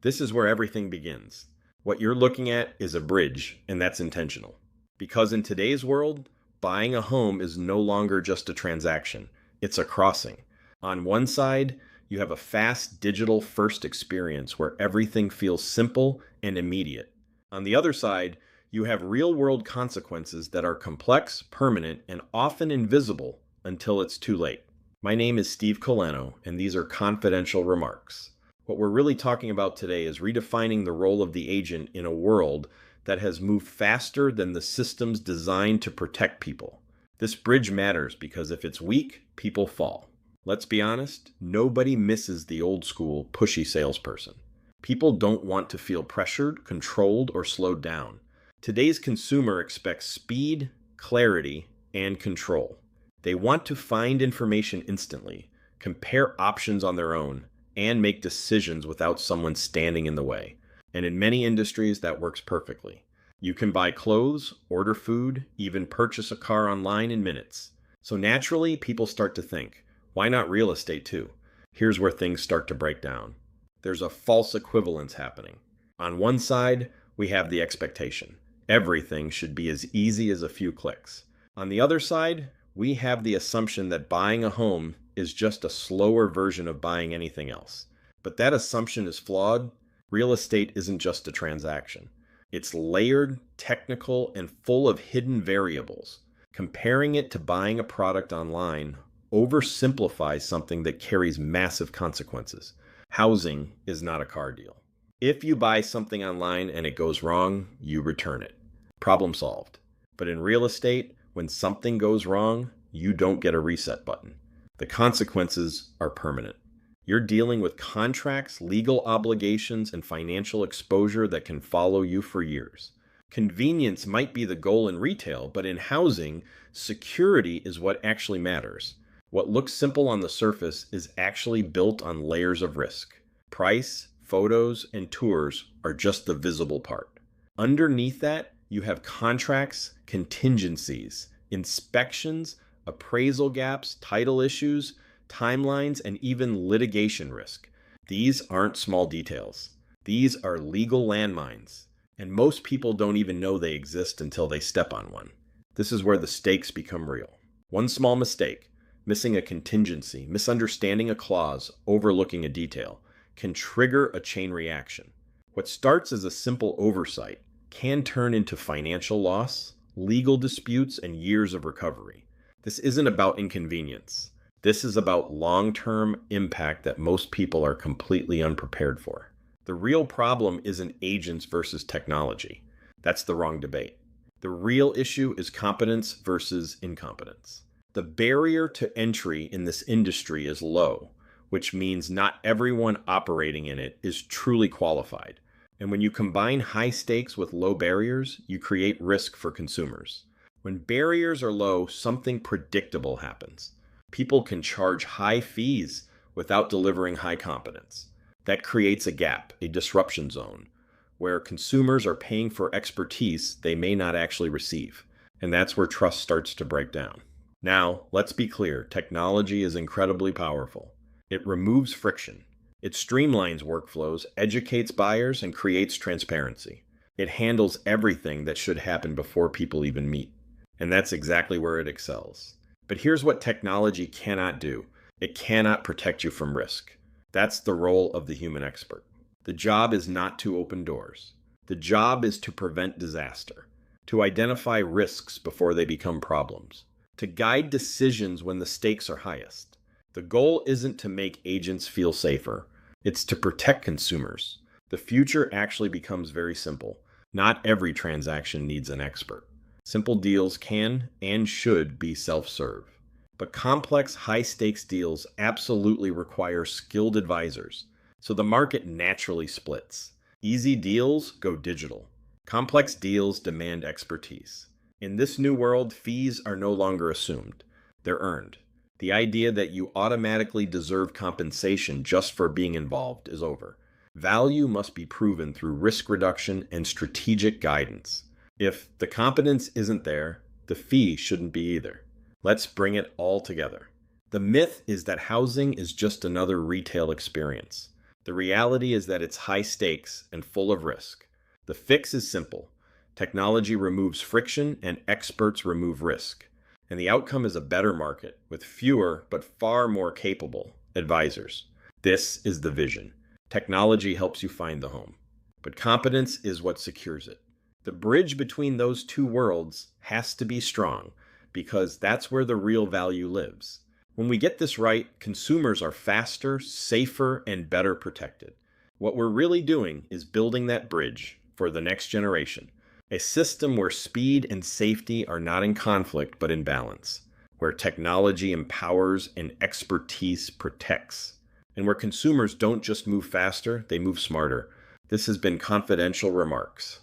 This is where everything begins. What you're looking at is a bridge, and that's intentional. Because in today's world, buying a home is no longer just a transaction, it's a crossing. On one side, you have a fast digital first experience where everything feels simple and immediate. On the other side, you have real world consequences that are complex, permanent, and often invisible until it's too late. My name is Steve Colano, and these are confidential remarks. What we're really talking about today is redefining the role of the agent in a world that has moved faster than the systems designed to protect people. This bridge matters because if it's weak, people fall. Let's be honest, nobody misses the old school, pushy salesperson. People don't want to feel pressured, controlled, or slowed down. Today's consumer expects speed, clarity, and control. They want to find information instantly, compare options on their own, and make decisions without someone standing in the way. And in many industries, that works perfectly. You can buy clothes, order food, even purchase a car online in minutes. So naturally, people start to think, why not real estate too? Here's where things start to break down. There's a false equivalence happening. On one side, we have the expectation. Everything should be as easy as a few clicks. On the other side, we have the assumption that buying a home is just a slower version of buying anything else. But that assumption is flawed. Real estate isn't just a transaction. It's layered, technical, and full of hidden variables. Comparing it to buying a product online oversimplifies something that carries massive consequences. Housing is not a car deal. If you buy something online and it goes wrong, you return it. Problem solved. But in real estate, when something goes wrong, you don't get a reset button. The consequences are permanent. You're dealing with contracts, legal obligations, and financial exposure that can follow you for years. Convenience might be the goal in retail, but in housing, security is what actually matters. What looks simple on the surface is actually built on layers of risk. Price, photos, and tours are just the visible part. Underneath that, you have contracts, contingencies, inspections, appraisal gaps, title issues, timelines, and even litigation risk. These aren't small details. These are legal landmines, and most people don't even know they exist until they step on one. This is where the stakes become real. One small mistake, missing a contingency, misunderstanding a clause, overlooking a detail, can trigger a chain reaction. What starts as a simple oversight can turn into financial loss, legal disputes, and years of recovery. This isn't about inconvenience. This is about long-term impact that most people are completely unprepared for. The real problem isn't agents versus technology. That's the wrong debate. The real issue is competence versus incompetence. The barrier to entry in this industry is low, which means not everyone operating in it is truly qualified. And when you combine high stakes with low barriers, you create risk for consumers. When barriers are low, something predictable happens. People can charge high fees without delivering high competence. That creates a gap, a disruption zone, where consumers are paying for expertise they may not actually receive. And that's where trust starts to break down. Now, let's be clear, technology is incredibly powerful. It removes friction. It streamlines workflows, educates buyers, and creates transparency. It handles everything that should happen before people even meet. And that's exactly where it excels. But here's what technology cannot do. It cannot protect you from risk. That's the role of the human expert. The job is not to open doors. The job is to prevent disaster, to identify risks before they become problems, to guide decisions when the stakes are highest. The goal isn't to make agents feel safer. It's to protect consumers. The future actually becomes very simple. Not every transaction needs an expert. Simple deals can and should be self-serve. But complex, high-stakes deals absolutely require skilled advisors. So the market naturally splits. Easy deals go digital. Complex deals demand expertise. In this new world, fees are no longer assumed. They're earned. The idea that you automatically deserve compensation just for being involved is over. Value must be proven through risk reduction and strategic guidance. If the competence isn't there, the fee shouldn't be either. Let's bring it all together. The myth is that housing is just another retail experience. The reality is that it's high stakes and full of risk. The fix is simple. Technology removes friction and experts remove risk. And the outcome is a better market with fewer but far more capable advisors. This is the vision. Technology helps you find the home, but competence is what secures it. The bridge between those two worlds has to be strong because that's where the real value lives. When we get this right, consumers are faster, safer, and better protected. What we're really doing is building that bridge for the next generation, a system where speed and safety are not in conflict but in balance, where technology empowers and expertise protects, and where consumers don't just move faster, they move smarter. This has been Confidential Remarks.